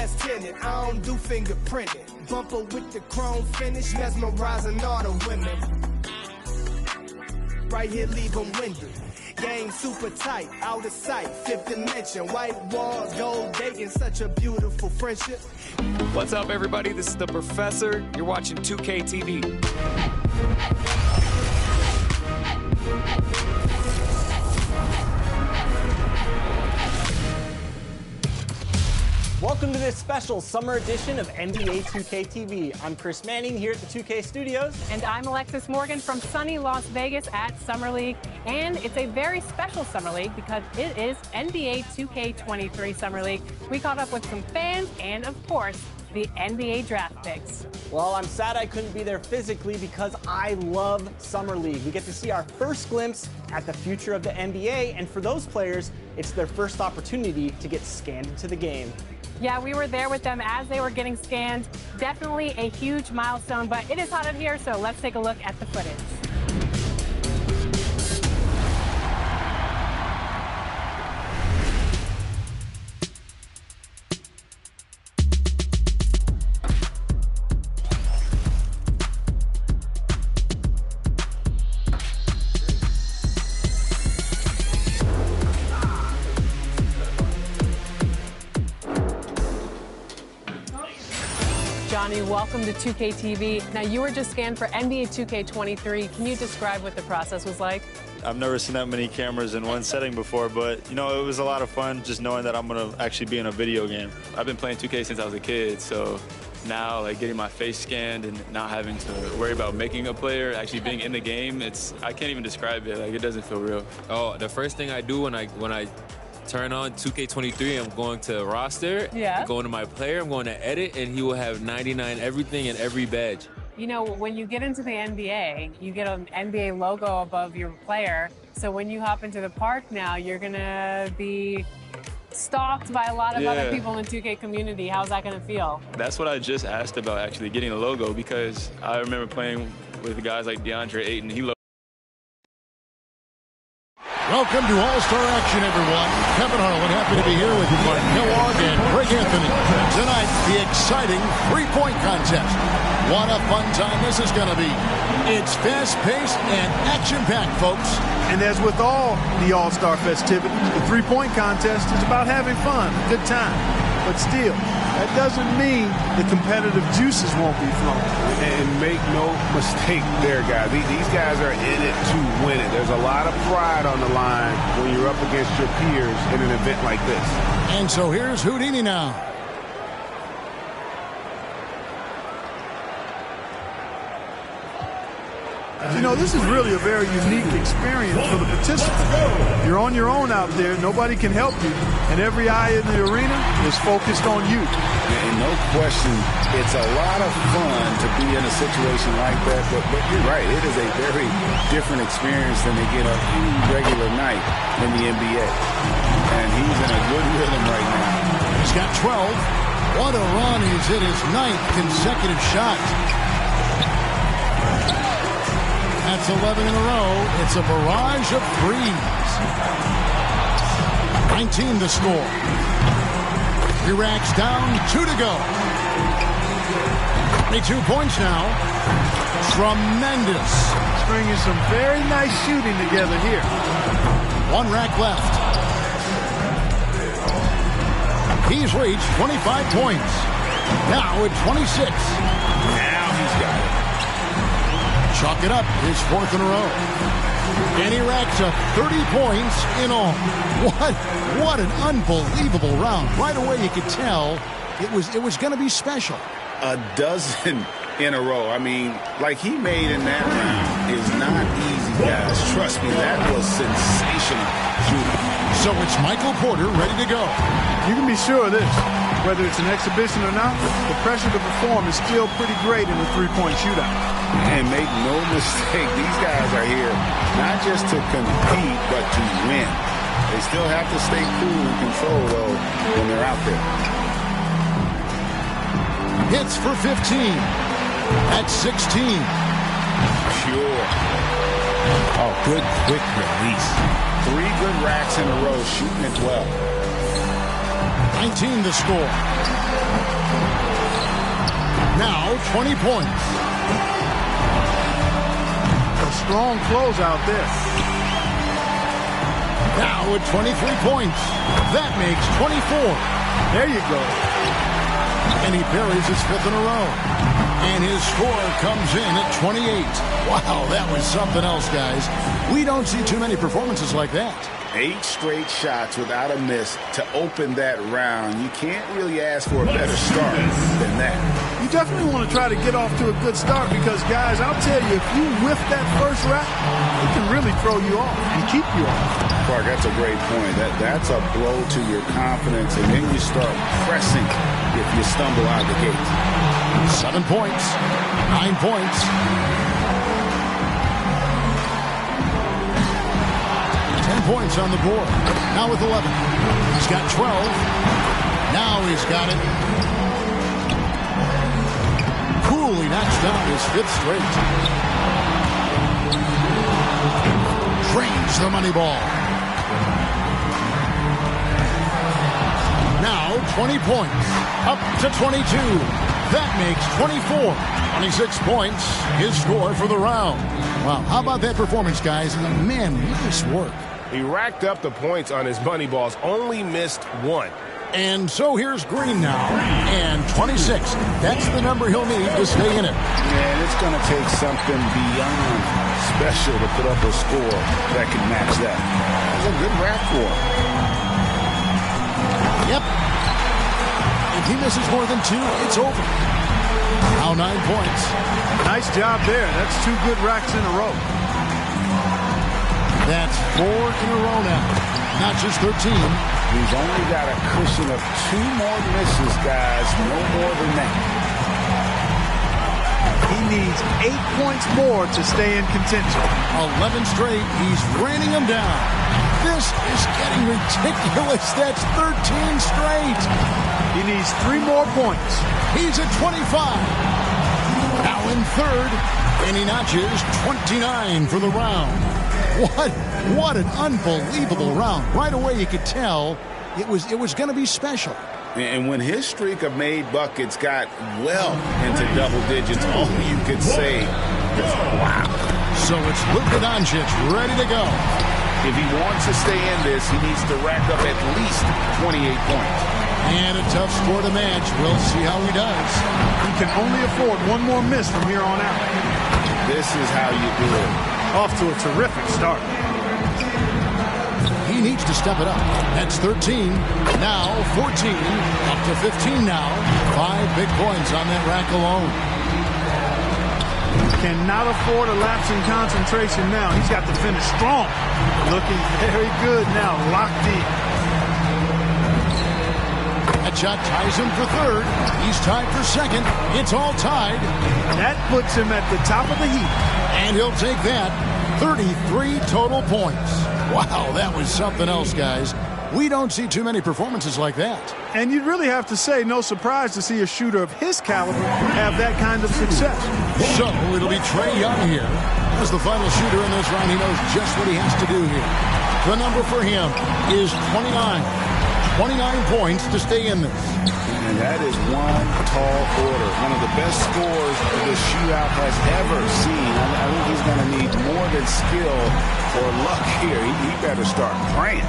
glass tinted, I don't do fingerprinting. Bumper with the chrome finish, mesmerizing all the women. Right here, leave them winded. Game super tight, out of sight, fifth dimension. White walls, gold dating, such a beautiful friendship. What's up, everybody? This is the Professor. You're watching 2K TV. Welcome to this special summer edition of NBA 2K TV. I'm Chris Manning here at the 2K Studios. And I'm Alexis Morgan from sunny Las Vegas at Summer League. And it's a very special Summer League because it is NBA 2K23 Summer League. We caught up with some fans and, of course, the NBA draft picks. Well, I'm sad I couldn't be there physically because I love Summer League. We get to see our first glimpse at the future of the NBA, and for those players, it's their first opportunity to get scanned into the game. Yeah, we were there with them as they were getting scanned. Definitely a huge milestone, but it is hot in here, so let's take a look at the footage. Johnny, welcome to 2K TV. Now, you were just scanned for NBA 2K23. Can you describe what the process was like? I've never seen that many cameras in one setting before, but, you know, it was a lot of fun just knowing that I'm going to actually be in a video game. I've been playing 2K since I was a kid, so now, like, getting my face scanned and not having to worry about making a player, actually being in the game, I can't even describe it. Like, it doesn't feel real. Oh, the first thing I do when I turn on 2K23, I'm going to roster, I'm going to my player, I'm going to edit, and he will have 99 everything and every badge. You know, when you get into the NBA, you get an NBA logo above your player. So when you hop into the park now, you're going to be stalked by a lot of other people in the 2K community. How's that going to feel? That's what I just asked about, actually, getting a logo, because I remember playing with guys like DeAndre Ayton. He Welcome to All-Star action, everyone. Kevin Harlan, happy to be here with Mark Kellogg and Greg Anthony. Tonight, the exciting three-point contest. What a fun time this is going to be. It's fast-paced and action-packed, folks. And as with all the All-Star festivities, the three-point contest is about having fun, a good time. But still, that doesn't mean the competitive juices won't be flowing. And make no mistake there, guys. These guys are in it to win it. There's a lot of pride on the line when you're up against your peers in an event like this. And so here's Houdini now. You know, this is really a very unique experience for the participants. You're on your own out there. Nobody can help you. And every eye in the arena is focused on you. And no question, it's a lot of fun to be in a situation like that. But you're right. It is a very different experience than they get on any regular night in the NBA. And he's in a good rhythm right now. He's got 12. What a run. He's hit his 9th consecutive shot. That's 11 in a row. It's a barrage of threes. 19 to score. 3 racks down, 2 to go. 22 points now. Tremendous. Stringing some very nice shooting together here. 1 rack left. He's reached 25 points. Now at 26. Now he's got it. Chalk it up, his 4th in a row. And he racks up 30 points in all. What an unbelievable round. Right away you could tell it was going to be special. A dozen in a row. I mean, like he made in that round is not easy, guys. Trust me, that was sensational shooting. So it's Michael Porter ready to go. You can be sure of this. Whether it's an exhibition or not, the pressure to perform is still pretty great in the three-point shootout. And make no mistake, these guys are here not just to compete, but to win. They still have to stay cool and control, though, when they're out there. Hits for 15. That's 16. Pure. Oh, good quick release. 3 good racks in a row, shooting it well. 19 to score. Now 20 points. A strong close out there. Now at 23 points. That makes 24. There you go. And he buries his 5th in a row. And his score comes in at 28. Wow, that was something else, guys. We don't see too many performances like that. 8 straight shots without a miss to open that round. You can't really ask for a better start than that. You definitely want to try to get off to a good start because, guys, I'll tell you, if you whiff that first rack, it can really throw you off and keep you off. Clark, that's a great point. That's a blow to your confidence, and then you start pressing if you stumble out of the gate. 7 points, 9 points. 10 points on the board. Now with 11. He's got 12. Now he's got it. Coolly knocks down his 5th straight. Drains the money ball. Now 20 points. Up to 22. That makes 24. 26 points. His score for the round. Wow, how about that performance, guys? Man, nice work. He racked up the points on his money balls, only missed 1. And so here's Green now, and 26. That's the number he'll need to stay in it. Man, it's going to take something beyond special to put up a score that can match that. That's a good rack for him. Yep. If he misses more than 2, it's over. Now 9 points. Nice job there. That's 2 good racks in a row. That's 4 in a row now. Not just 13. He's only got a cushion of 2 more misses, guys. No more than that. He needs 8 points more to stay in contention. 11 straight. He's raining them down. This is getting ridiculous. That's 13 straight. He needs 3 more points. He's at 25. Now in 3rd. And he notches 29 for the round. What an unbelievable round. Right away you could tell it was going to be special. And when his streak of made buckets got well into double digits, all you could say was, wow. So it's Luka Doncic ready to go. If he wants to stay in this, he needs to rack up at least 28 points. And a tough score to match. We'll see how he does. He can only afford 1 more miss from here on out. This is how you do it. Off to a terrific start. He needs to step it up. That's 13. Now 14. Up to 15 now. 5 big points on that rack alone. Cannot afford a lapse in concentration now. He's got to finish strong. Looking very good now. Locked in. That shot ties him for 3rd. He's tied for 2nd. It's all tied. That puts him at the top of the heap. And he'll take that. 33 total points. Wow, that was something else, guys. We don't see too many performances like that. And you'd really have to say no surprise to see a shooter of his caliber have that kind of success. So it'll be Trae Young here. As the final shooter in this round, he knows just what he has to do here. The number for him is 29. 29 points to stay in this. And that is one tall order. One of the best scores the shootout has ever seen. I think he's going to need more than skill or luck here. He better start praying.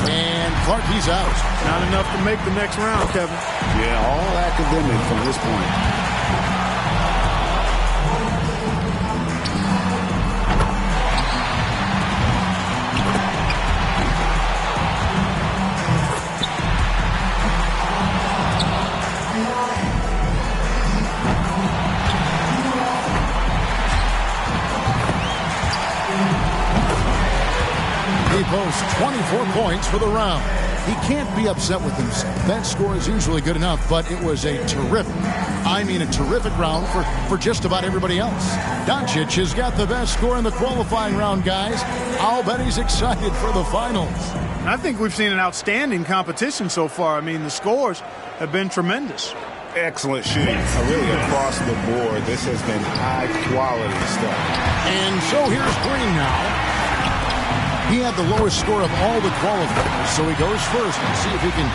And Clark, he's out. Not enough to make the next round, Kevin. Yeah, all academic from this point. He posts 24 points for the round. He can't be upset with himself. That score is usually good enough, but it was a terrific round for just about everybody else. Doncic has got the best score in the qualifying round, guys. I'll bet he's excited for the finals. I think we've seen an outstanding competition so far. I mean, the scores have been tremendous. Excellent shooting. Really across the board. This has been high-quality stuff. And so here's Green now. He had the lowest score of all the qualifiers, so he goes first. Let's see if he can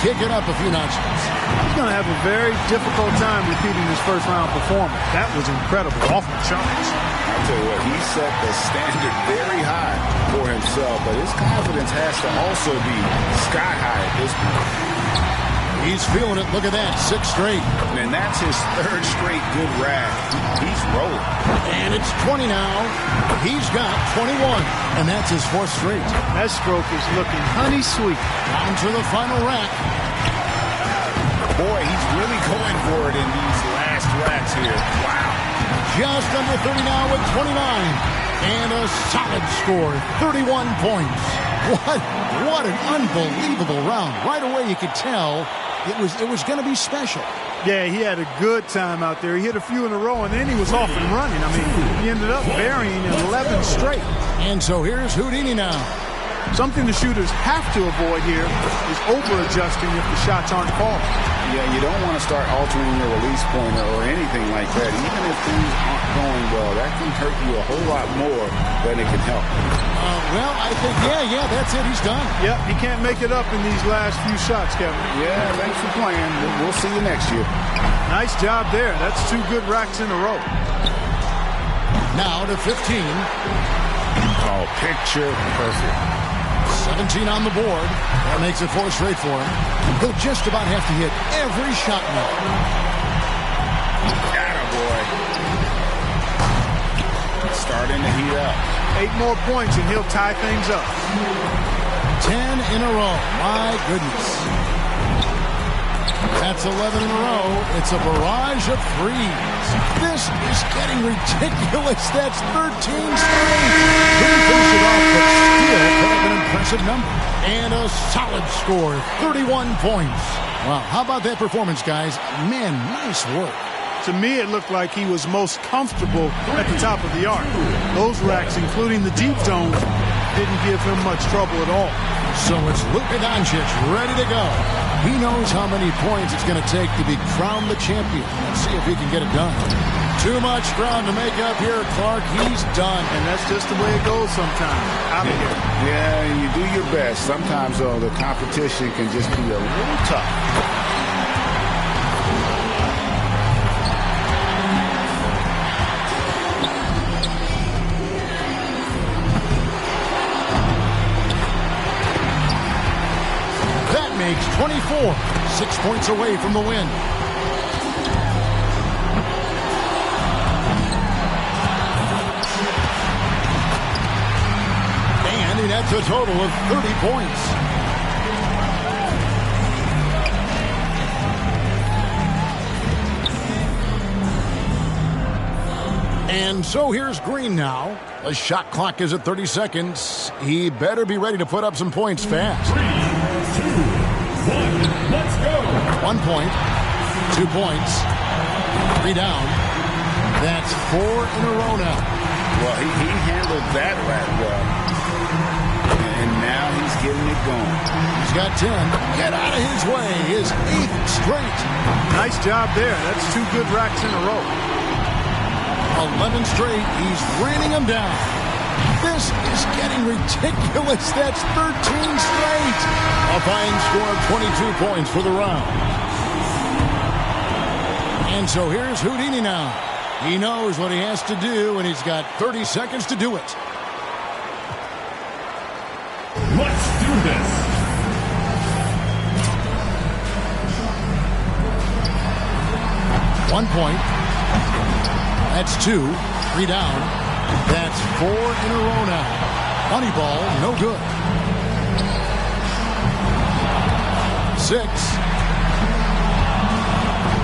kick it up a few notches. He's going to have a very difficult time repeating his first-round performance. That was incredible, off the charts. I'll tell you what, he set the standard very high for himself, but his confidence has to also be sky high at this point. He's feeling it. Look at that. 6 straight. And that's his 3rd straight good rack. He's rolling. And it's 20 now. He's got 21. And that's his 4th straight. That stroke is looking honey sweet. Down to the final rack. Boy, he's really going for it in these last racks here. Wow. Just under 30 now with 29. And a solid score, 31 points. What an unbelievable round. Right away you could tell it was going to be special. Yeah, he had a good time out there. He hit a few in a row, and then he was off and running. I mean, he ended up burying 11 straight. And so here's Houdini now. Something the shooters have to avoid here is over-adjusting if the shots aren't called. Yeah, you don't want to start altering your release pointer or anything like that. Even if things aren't going well, that can hurt you a whole lot more than it can help. Well, I think, yeah, that's it. He's done. Yep, he can't make it up in these last few shots, Kevin. Yeah, thanks for playing. We'll see you next year. Nice job there. That's 2 good racks in a row. Now to 15. Oh, picture perfect. 17 on the board. That makes it 4 straight for him. He'll just about have to hit every shot now. Attaboy. Starting to heat up. 8 more points and he'll tie things up. 10 in a row. My goodness. That's 11 in a row. It's a barrage of threes. This is getting ridiculous. That's 13 straight. Couldn't finish it off, but still put up an impressive number. And a solid score, 31 points. Wow, how about that performance, guys? Man, nice work. To me, it looked like he was most comfortable at the top of the arc. Those racks, including the deep zones, didn't give him much trouble at all. So it's Luka Doncic ready to go. He knows how many points it's going to take to be crowned the champion. Let's see if he can get it done. Too much ground to make up here, Clark. He's done. And that's just the way it goes sometimes. Out of here. Yeah, you do your best. Sometimes, though, the competition can just be a little tough. Makes 24, 6 points away from the win. And that's a total of 30 points. And so here's Green now. The shot clock is at 30 seconds. He better be ready to put up some points fast. 3, 2, 1, let's go. 1 point, 2 points, 3 down. That's 4 in a row now. Well, he handled that right well. And now he's getting it going. He's got 10. Get out of his way. His 8th straight. Nice job there. That's 2 good racks in a row. 11 straight. He's raining them down. This is getting ridiculous. That's 13 straight. A fine score of 22 points for the round. And so here's Houdini now. He knows what he has to do, and he's got 30 seconds to do it. Let's do this. One point. That's 2. 3 down. That's 4 in a row now. Money ball, no good. 6.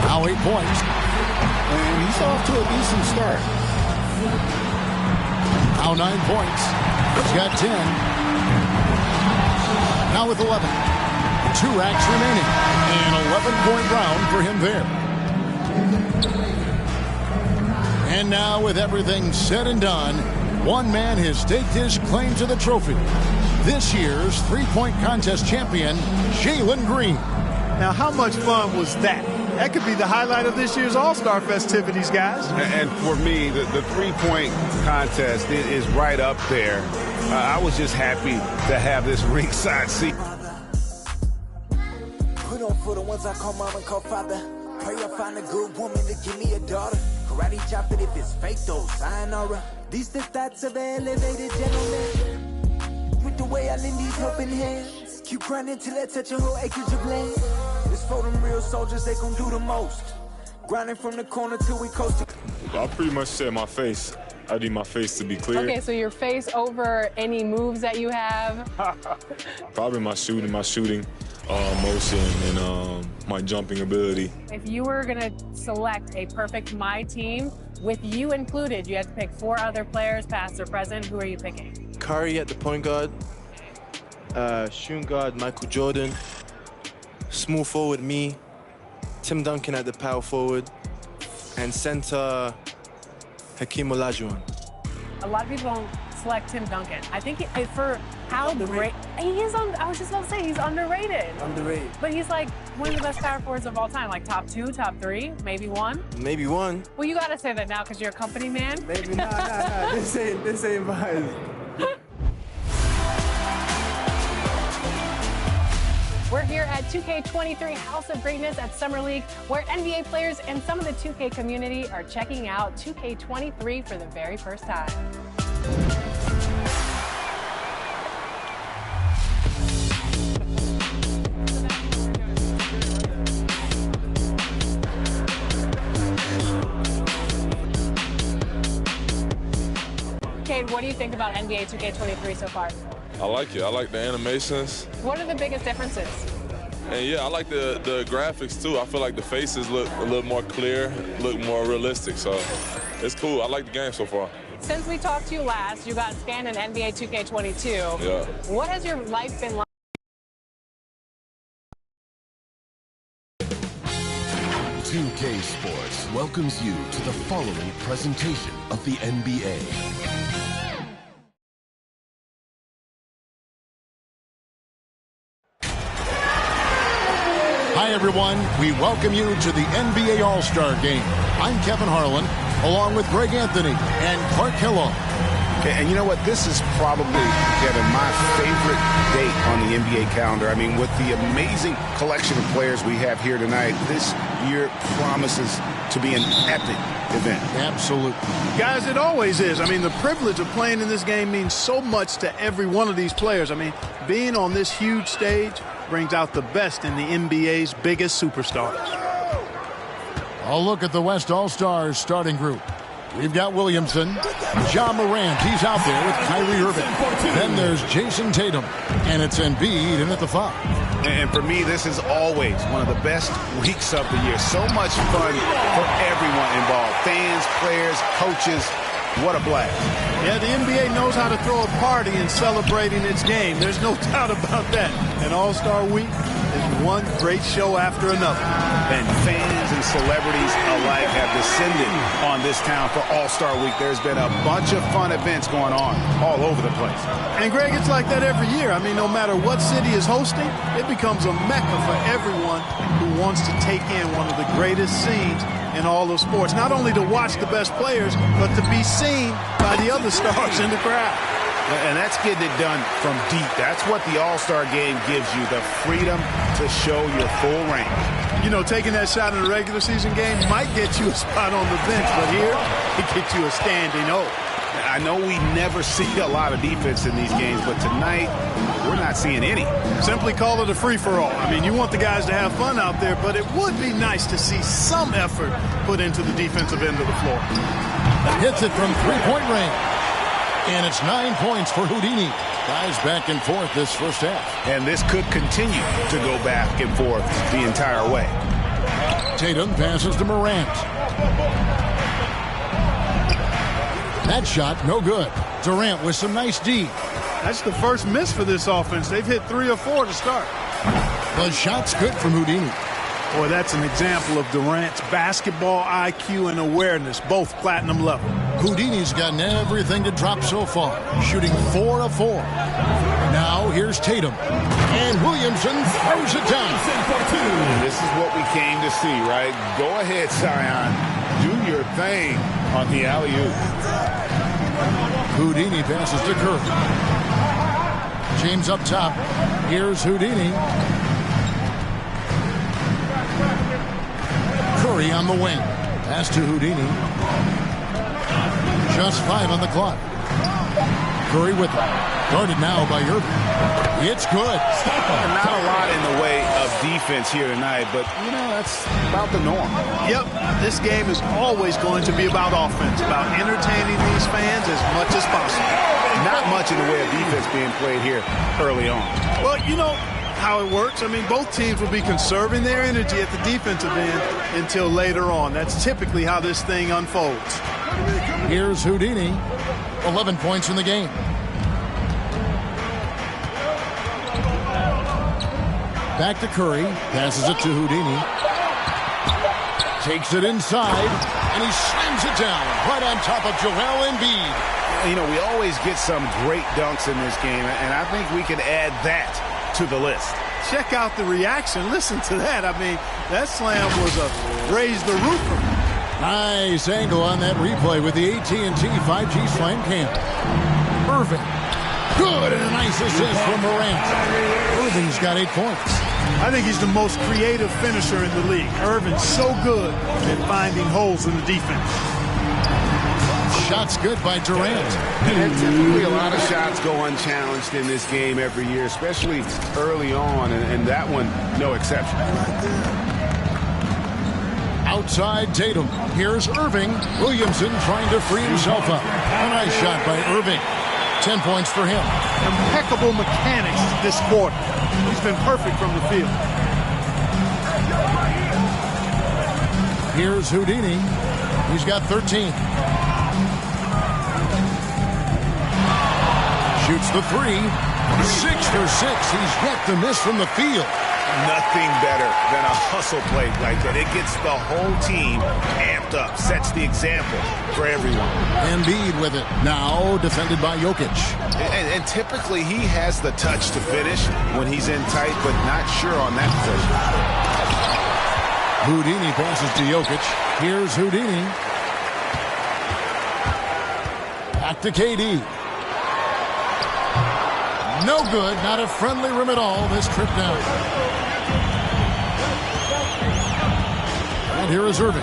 Now 8 points. And he's off to a decent start. Now 9 points. He's got 10. Now with 11. 2 racks remaining. An 11-point round for him there. And now, with everything said and done, one man has staked his claim to the trophy. This year's three-point contest champion, Jalen Green. Now, how much fun was that? That could be the highlight of this year's All-Star festivities, guys. And for me, the three-point contest is right up there. I was just happy to have this ringside seat. on for the ones I call mom and call father. Pray I find a good woman to give me a daughter. Karate chop it if it's fake though, sayonara. These the thoughts of an elevated gentleman. With the way I lend these helping hands. Keep grinding till I touch a whole acreage of land. This for them real soldiers, they gon' do the most. Grinding from the corner till we coast to... I pretty much said my face. I need my face to be clear. Okay, so your face over any moves that you have? Probably my shooting motion and my jumping ability. If you were gonna select a perfect My Team, with you included, you had to pick 4 other players, past or present. Who are you picking? Curry at the point guard, shooting guard Michael Jordan, small forward me, Tim Duncan at the power forward, and center Hakeem Olajuwon. A lot of people don't select Tim Duncan. I think for how great he is, I was just about to say he's underrated. Underrated. But he's like one of the best power forwards of all time, like top 2, top 3, maybe 1. Maybe 1. Well, you gotta say that now because you're a company man. Maybe nah. This ain't mine. We're here at 2K23 House of Greatness at Summer League, where NBA players and some of the 2K community are checking out 2K23 for the very first time. Cade, what do you think about NBA 2K23 so far? I like it. I like the animations. What are the biggest differences? And yeah, I like the graphics too. I feel like the faces look a little more clear, look more realistic. So it's cool. I like the game so far. Since we talked to you last, you got scanned in NBA 2K22. Yeah. What has your life been like? 2K Sports welcomes you to the following presentation of the NBA. Hi, everyone. We welcome you to the NBA All-Star Game. I'm Kevin Harlan, along with Greg Anthony and Clark Kellogg. Okay, and you know what? This is probably, Kevin, my favorite date on the NBA calendar. I mean, with the amazing collection of players we have here tonight, this year promises to be an epic event. Absolutely. Guys, it always is. I mean, the privilege of playing in this game means so much to every one of these players. I mean, being on this huge stage brings out the best in the NBA's biggest superstars. I'll look at the West All-Stars starting group. We've got Williamson, Ja Morant, he's out there with Kyrie Irving. Then there's Jason Tatum, and it's Embiid in at the 5. And for me, this is always one of the best weeks of the year. So much fun for everyone involved. Fans, players, coaches. What a blast. Yeah, the NBA knows how to throw a party in celebrating its game. There's no doubt about that. And All-Star Week is one great show after another. And fans and celebrities alike have descended on this town for All-Star Week. There's been a bunch of fun events going on all over the place. And, Greg, it's like that every year. I mean, no matter what city is hosting, it becomes a mecca for everyone who wants to take in one of the greatest scenes in all of sports. Not only to watch the best players, but to be seen by the other stars in the crowd. And that's getting it done from deep. That's what the All-Star Game gives you, the freedom to show your full range. You know, taking that shot in a regular season game might get you a spot on the bench, but here, it gets you a standing O. I know we never see a lot of defense in these games, but tonight, we're not seeing any. Simply call it a free-for-all. I mean, you want the guys to have fun out there, but it would be nice to see some effort put into the defensive end of the floor. Hits it from three-point range. And it's 9 points for Houdini. Guys back and forth this first half. And this could continue to go back and forth the entire way. Tatum passes to Morant. That shot, no good. Durant with some nice D. That's the first miss for this offense. They've hit 3 or 4 to start. The shot's good from Houdini. Boy, that's an example of Durant's basketball IQ and awareness, both platinum level. Houdini's gotten everything to drop so far, shooting 4 of 4. Now here's Tatum. And Williamson throws it down. This is what we came to see, right? Go ahead, Zion. Do your thing on the alley-oop. Houdini passes to Curry. James up top. Here's Houdini. Curry on the wing. Pass to Houdini. Just 5 on the clock. Curry with it. Guarded now by Irving. It's good. Not a lot in the way of defense here tonight, but, you know, that's about the norm. Yep, this game is always going to be about offense, about entertaining these fans as much as possible. Not much in the way of defense being played here early on. Well, you know how it works. I mean, both teams will be conserving their energy at the defensive end until later on. That's typically how this thing unfolds. Here's Houdini. 11 points in the game. Back to Curry. Passes it to Houdini. Takes it inside, and he slams it down right on top of Joel Embiid. You know, we always get some great dunks in this game, and I think we can add that to the list. Check out the reaction. Listen to that. I mean, that slam was a raise the roofer. Nice angle on that replay with the AT&T 5G Slam Cam. Irving. Good, and a nice assist from Morant. Irving's got 8 points. I think he's the most creative finisher in the league. Irving's so good at finding holes in the defense. Shots good by Durant. And typically a lot of shots go unchallenged in this game every year, especially early on, and that one, no exception. Outside Tatum. Here's Irving. Williamson trying to free himself up. A nice shot by Irving. 10 points for him. Impeccable mechanics this quarter. He's been perfect from the field. Here's Houdini. He's got 13. Shoots the 3. 6 for 6. He's yet to miss from the field. Nothing better than a hustle play like that. It gets the whole team amped up, sets the example for everyone. Embiid with it. Now defended by Jokic. And typically he has the touch to finish when he's in tight, but not sure on that possession. Houdini passes to Jokic. Here's Houdini. Back to KD. No good. Not a friendly rim at all this trip down. And here is Irving.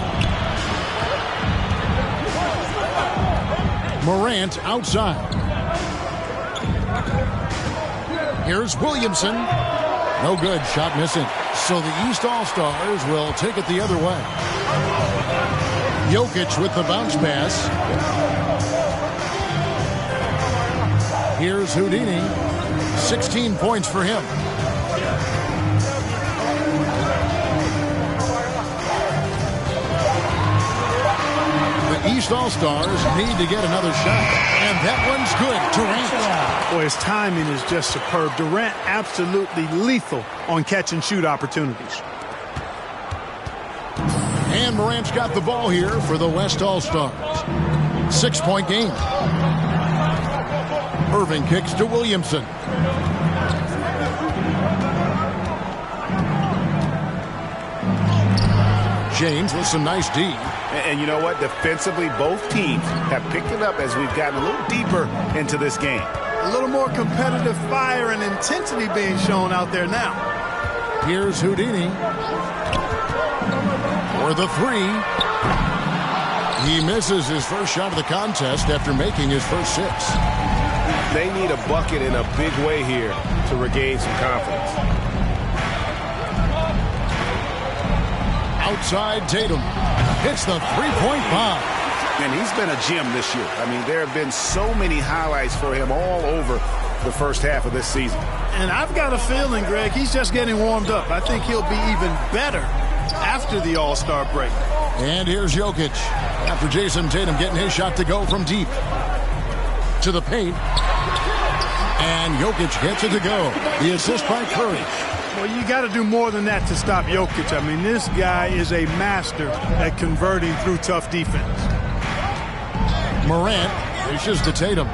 Morant outside. Here's Williamson. No good. Shot missing. So the East All-Stars will take it the other way. Jokic with the bounce pass. Here's Houdini. 16 points for him. The East All-Stars need to get another shot. And that one's good. Durant. Boy, his timing is just superb. Durant absolutely lethal on catch and shoot opportunities. And Morant's got the ball here for the West All-Stars. 6-point game. Irving kicks to Williamson. James with some nice D. And you know what? Defensively, both teams have picked it up as we've gotten a little deeper into this game. A little more competitive fire and intensity being shown out there now. Here's Houdini. For the 3. He misses his first shot of the contest after making his first 6. They need a bucket in a big way here to regain some confidence. Outside Tatum. Hits the three-point bomb. And he's been a gem this year. I mean, there have been so many highlights for him all over the first half of this season. And I've got a feeling, Greg, he's just getting warmed up. I think he'll be even better after the All-Star break. And here's Jokic. After Jason Tatum getting his shot to go from deep. To the paint. And Jokic gets it to go. The assist by Curry. Well, you got to do more than that to stop Jokic. I mean, this guy is a master at converting through tough defense. Morant dishes to Tatum.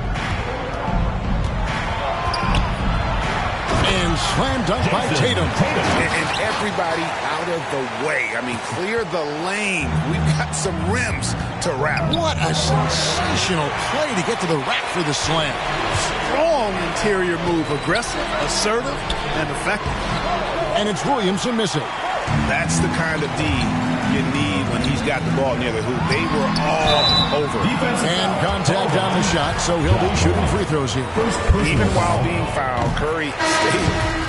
And slam dunk by Tatum. And everybody out of the way. I mean, clear the lane. We've got some rims to wrap. What a sensational play to get to the rack for the slam. Strong interior move. Aggressive, assertive, and effective. And it's Williamson missing. That's the kind of D you need when he's got the ball near the hoop. They were all over. And contact on the shot, so he'll be shooting free throws here. Even while being fouled, Curry stayed.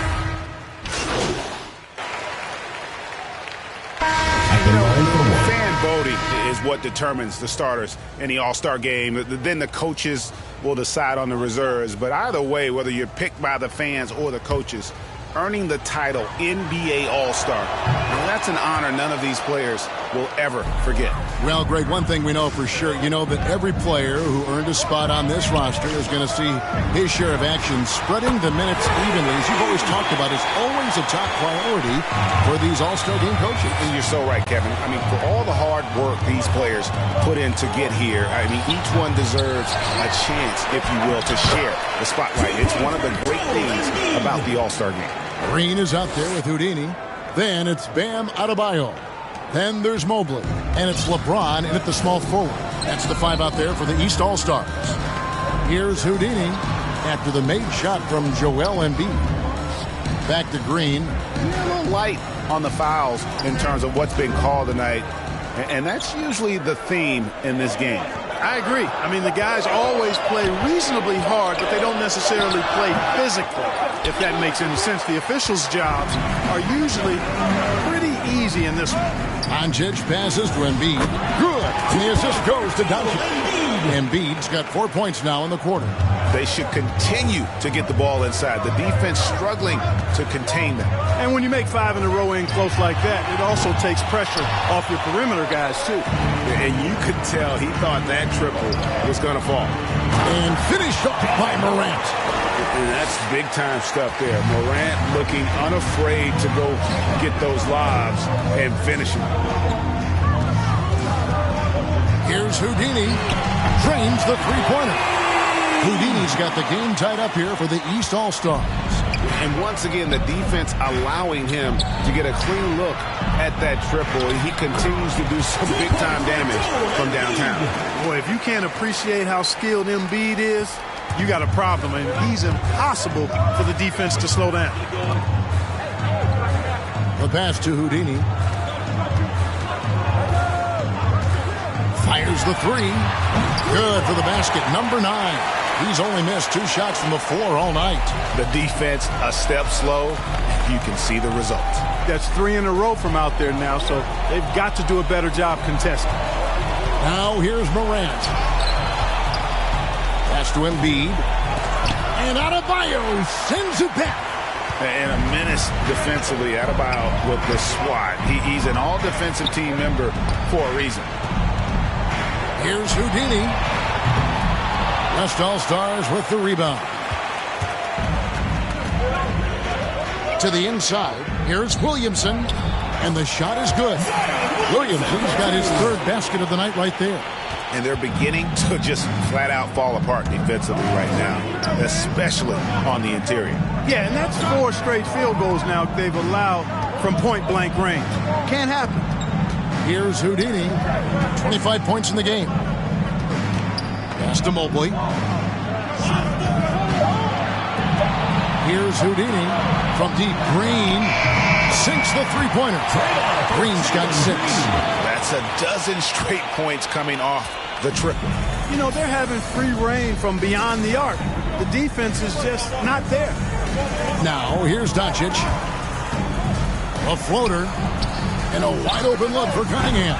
Fan voting is what determines the starters in the All-Star game. Then the coaches will decide on the reserves. But either way, whether you're picked by the fans or the coaches, earning the title NBA All-Star, that's an honor none of these players will ever forget. Well, Greg, one thing we know for sure, you know that every player who earned a spot on this roster is going to see his share of action. Spreading the minutes evenly, as you've always talked about, is always a top priority for these All-Star game coaches. And you're so right, Kevin. I mean, for all the hard work these players put in to get here, I mean, each one deserves a chance, if you will, to share the spotlight. It's one of the great things about the All-Star game. Green is out there with Houdini. Then it's Bam Adebayo. Then there's Mobley. And it's LeBron in at the small forward. That's the five out there for the East All-Stars. Here's Houdini after the made shot from Joel Embiid. Back to Green. A little light on the fouls in terms of what's been called tonight. And that's usually the theme in this game. I agree. I mean, the guys always play reasonably hard, but they don't necessarily play physically, if that makes any sense. The officials' jobs are usually pretty easy in this one. Doncic passes to Embiid. Good. And the assist goes to Doncic. Embiid's got 4 points now in the quarter. They should continue to get the ball inside. The defense struggling to contain them. And when you make 5 in a row in close like that, it also takes pressure off your perimeter guys, too. And you could tell he thought that triple was going to fall. And finished off by Morant. And that's big-time stuff there. Morant looking unafraid to go get those lobs and finish them. Here's Houdini. Drains the three-pointer. Houdini's got the game tied up here for the East All-Stars. And once again, the defense allowing him to get a clean look at that triple. He continues to do some big-time damage from downtown. Boy, if you can't appreciate how skilled Embiid is, you got a problem. And he's impossible for the defense to slow down. The pass to Houdini. Fires the three. Good for the basket. Number 9. He's only missed 2 shots from the floor all night. The defense a step slow. You can see the results. That's 3 in a row from out there now, so they've got to do a better job contesting. Now here's Morant. Pass to Embiid. And Adebayo sends it back. And a menace defensively. Adebayo with the swat. He's an all-defensive team member for a reason. Here's Houdini. West All-Stars with the rebound. To the inside. Here's Williamson. And the shot is good. Williamson's got his 3rd basket of the night right there. And they're beginning to just flat-out fall apart defensively right now, especially on the interior. Yeah, and that's 4 straight field goals now they've allowed from point-blank range. Can't happen. Here's Houdini. 25 points in the game. Pass to Mobley. Here's Houdini from deep. Green sinks the three-pointer. Green's got 6. That's a dozen straight points coming off the triple. You know, they're having free reign from beyond the arc. The defense is just not there. Now, here's Doncic. A floater. And a wide-open look for Cunningham.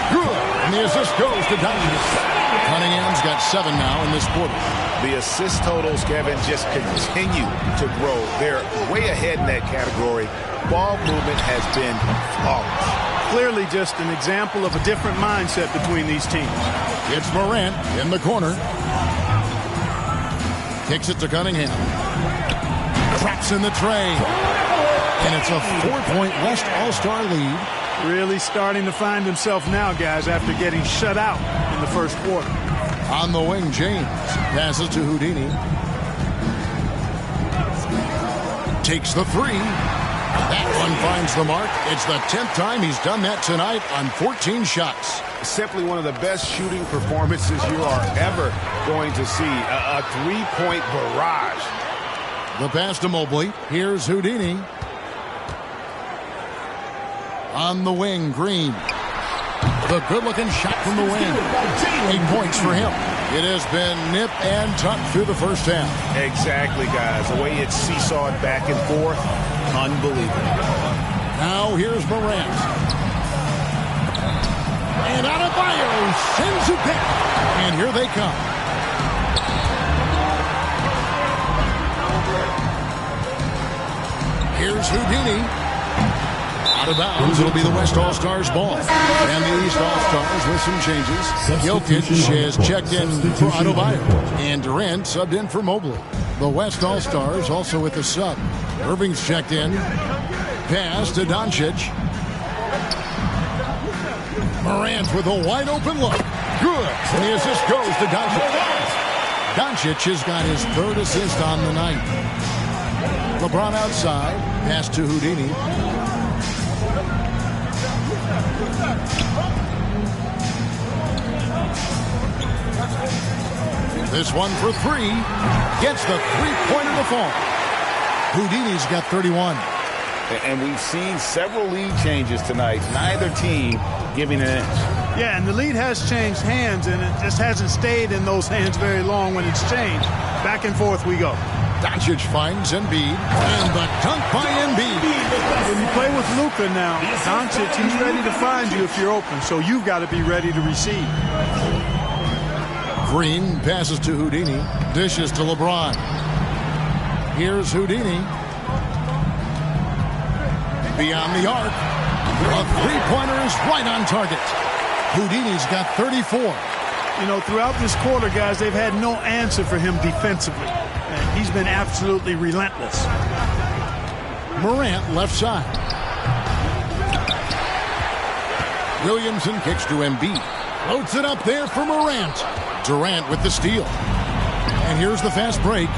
Good. And the assist goes to Doncic. Cunningham's got 7 now in this quarter. The assist totals, Kevin, just continue to grow. They're way ahead in that category. Ball movement has been flawless. Clearly just an example of a different mindset between these teams. It's Morant in the corner. Kicks it to Cunningham. Traps in the tray. And it's a 4-point West All-Star lead. Really starting to find himself now, guys, after getting shut out in the first quarter. On the wing, James passes to Houdini. Takes the 3. That one finds the mark. It's the 10th time he's done that tonight on 14 shots. Simply one of the best shooting performances you are ever going to see. A 3-point barrage. The pass to Mobley. Here's Houdini. On the wing, Green. The good-looking shot from the wing. 8 points for him. It has been nip and tuck through the first half. Exactly, guys. The way it's seesawed back and forth, unbelievable. Now here's Morant. And Adebayo sends it back. And here they come. Here's Houdini. Out of bounds, it'll be the West All-Stars ball. And the East All-Stars with some changes. Jokic has checked in for Adebayo. And Durant subbed in for Mobley. The West All-Stars also with the sub. Irving's checked in. Pass to Doncic. Morant with a wide open look. Good. And the assist goes to Doncic. Doncic has got his 3rd assist on the night. LeBron outside. Pass to Houdini. This one for 3. Gets the three-pointer to fall. Houdini's got 31. And we've seen several lead changes tonight. Neither team giving an inch. Yeah, and the lead has changed hands, and it just hasn't stayed in those hands very long when it's changed. Back and forth we go. Doncic finds Embiid, and the dunk by Embiid. When you play with Luka now, Doncic, he's ready to find you if you're open, so you've got to be ready to receive. Green passes to Houdini, dishes to LeBron. Here's Houdini. Beyond the arc. A three-pointer is right on target. Houdini's got 34. You know, throughout this quarter, guys, they've had no answer for him defensively. And he's been absolutely relentless. Morant left side. Williamson kicks to Embiid. Floats it up there for Morant. Durant with the steal. And here's the fast break.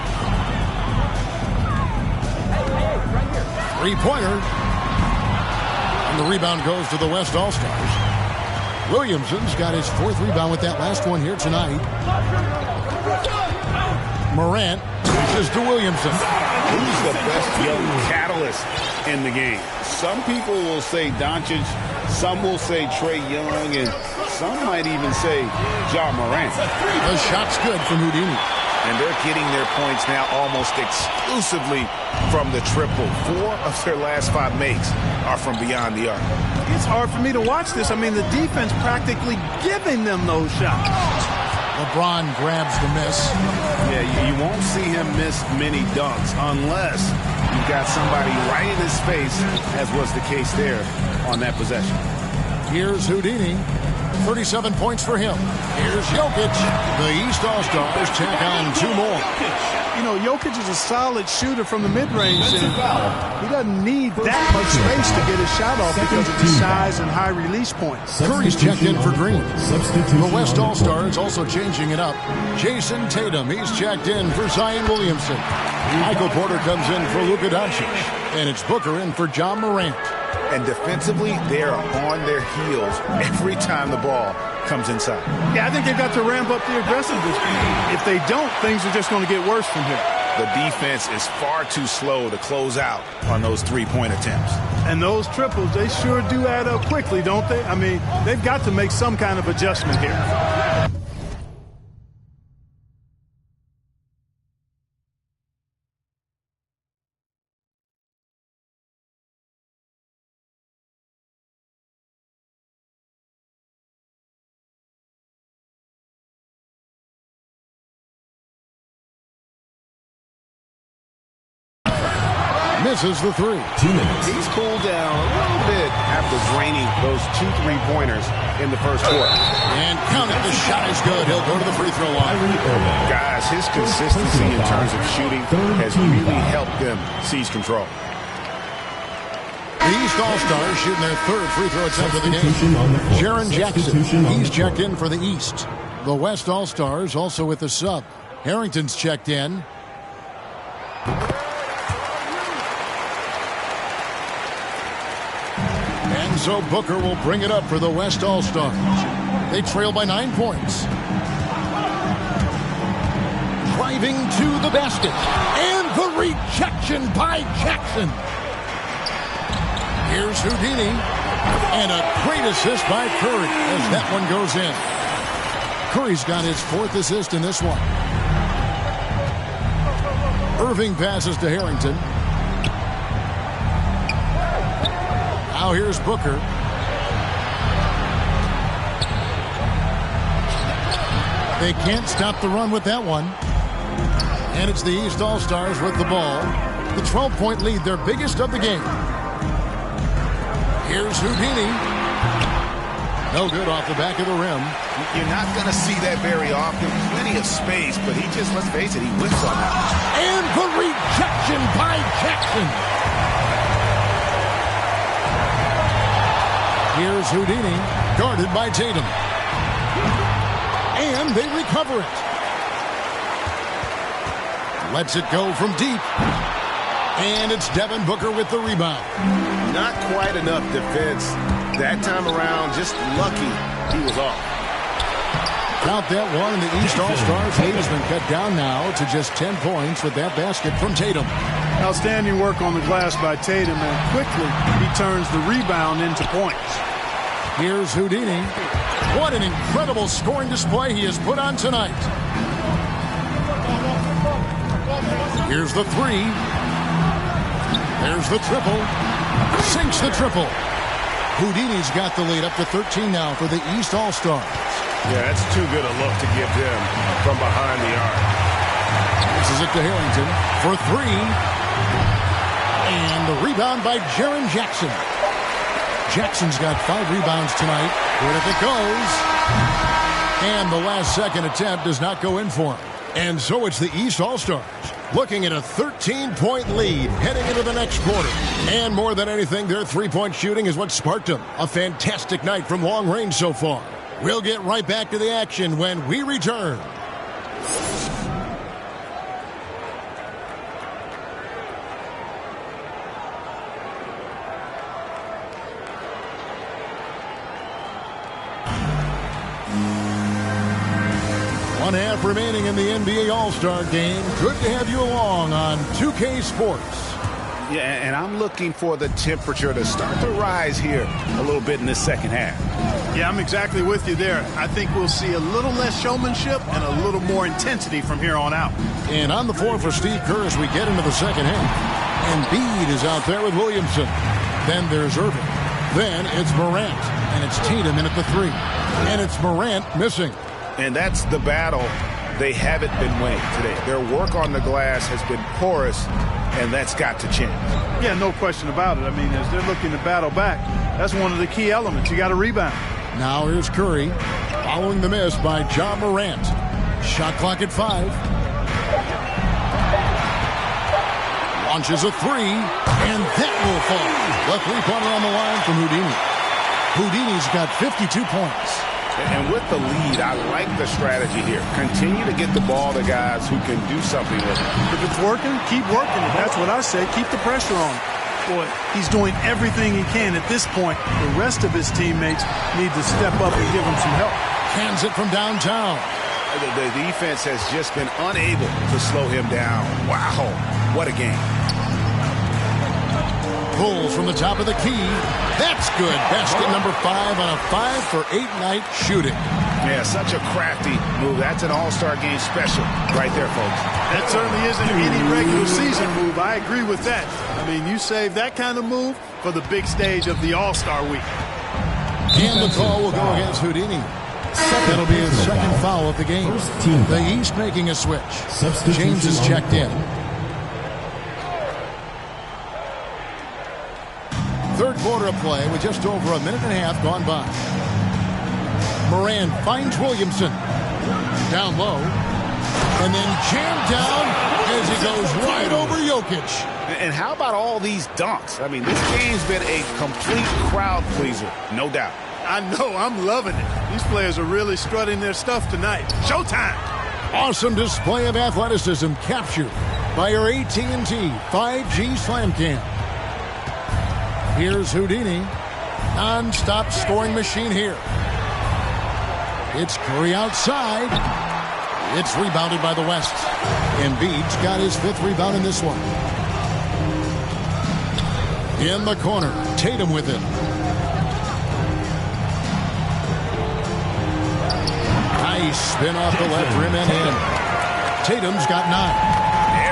Three-pointer. And the rebound goes to the West All-Stars. Williamson's got his 4th rebound with that last one here tonight. Morant pushes to Williamson. Who's the best young catalyst in the game? Some people will say Doncic, some will say Trae Young, and some might even say Ja Morant. The shot's good from Houdini. And they're getting their points now almost exclusively from the triple. 4 of their last 5 makes are from beyond the arc. It's hard for me to watch this. I mean, the defense practically giving them those shots. LeBron grabs the miss. Yeah, you won't see him miss many dunks unless you've got somebody right in his face, as was the case there on that possession. Here's Houdini. 37 points for him. Here's Jokic. The East All-Stars tack on 2 more. You know, Jokic is a solid shooter from the mid-range, and he doesn't need that much space to get his shot off because of his size and high release points. Curry's checked in for Green. The West All-Stars also changing it up. Jason Tatum, he's checked in for Zion Williamson. Michael Porter comes in for Luka Doncic. And it's Booker in for Ja Morant. And defensively, they're on their heels every time the ball comes inside. Yeah, I think they've got to ramp up the aggressiveness. If they don't, things are just going to get worse from here. The defense is far too slow to close out on those three-point attempts. And those triples, they sure do add up quickly, don't they? I mean, they've got to make some kind of adjustment here. Misses the 3. 2 minutes. He's cooled down a little bit after draining those 2 3-pointers in the first quarter. And count it, the shot is good. He'll go to the free throw line. Guys, his consistency in terms of shooting has really helped them seize control. The East All-Stars shooting their 3rd free throw attempt of the game. Jaren Jackson, he's checked in for the East. The West All-Stars also with the sub. Harrington's checked in. And so Booker will bring it up for the West All-Stars. They trail by 9 points. Driving to the basket. And the rejection by Jackson. Here's Houdini. And a great assist by Curry as that one goes in. Curry's got his 4th assist in this one. Irving passes to Harrington. Now here's Booker. They can't stop the run with that one. And it's the East All-Stars with the ball. The 12-point lead, their biggest of the game. Here's Houdini. No good off the back of the rim. You're not going to see that very often. Plenty of space, but he just, let's face it, he whips on that. And the rejection by Jackson. Here's Houdini, guarded by Tatum. And they recover it. Lets it go from deep. And it's Devin Booker with the rebound. Not quite enough defense. That time around, just lucky he was off. Count that one, and the East All-Stars lead has been cut down now to just 10 points with that basket from Tatum. Outstanding work on the glass by Tatum, and quickly he turns the rebound into points. Here's Houdini. What an incredible scoring display he has put on tonight. Here's the three. There's the triple. Sinks the triple. Houdini's got the lead up to 13 now for the East All-Stars. Yeah, that's too good a look to give them from behind the arc. This is it to Harrington for three. And the rebound by Jaren Jackson. Jackson's got 5 rebounds tonight. Good if it goes. And the last second attempt does not go in for him. And so it's the East All-Stars looking at a 13-point lead heading into the next quarter. And more than anything, their three-point shooting is what sparked them. A fantastic night from long range so far. We'll get right back to the action when we return. One half remaining in the NBA All-Star Game. Good to have you along on 2K Sports. Yeah, and I'm looking for the temperature to start to rise here a little bit in this second half. Yeah, I'm exactly with you there. I think we'll see a little less showmanship and a little more intensity from here on out. And on the floor for Steve Kerr as we get into the second half. And Embiid is out there with Williamson. Then there's Irving. Then it's Morant. And it's Tatum in at the three. And it's Morant missing. And that's the battle they haven't been winning today. Their work on the glass has been porous, and that's got to change. Yeah, no question about it. I mean, as they're looking to battle back, that's one of the key elements. You got to rebound. Now here's Curry, following the miss by John Morant. Shot clock at 5. Launches a three, and that will fall. The three-pointer on the line from Houdini. Houdini's got 52 points. And with the lead, I like the strategy here. Continue to get the ball to guys who can do something with it. If it's working, keep working it. That's what I say. Keep the pressure on. Boy, he's doing everything he can at this point. The rest of his teammates need to step up and give him some help. Hands it from downtown. The defense has just been unable to slow him down. Wow, what a game. Pulls from the top of the key. That's good. Basket number 5 on a 5-for-8 night shooting. Yeah, such a crafty move. That's an all-star game special right there, folks. That certainly isn't any regular season move. I agree with that. I mean, you save that kind of move for the big stage of the All-Star week. And the call will go against Houdini. That'll be his second foul of the game. The East making a switch. James is checked in. Third quarter of play with just over a minute and a half gone by. Moran finds Williamson. Down low. And then jammed down as he goes right over Jokic. And how about all these dunks? I mean, this game's been a complete crowd pleaser, no doubt. I know, I'm loving it. These players are really strutting their stuff tonight. Showtime! Awesome display of athleticism captured by our AT&T 5G Slam Cam. Here's Houdini. Non-stop scoring machine here. It's Curry outside. It's rebounded by the West. Embiid's got his 5th rebound in this one. In the corner, Tatum with it. Nice spin off the left rim and in. Tatum's got 9.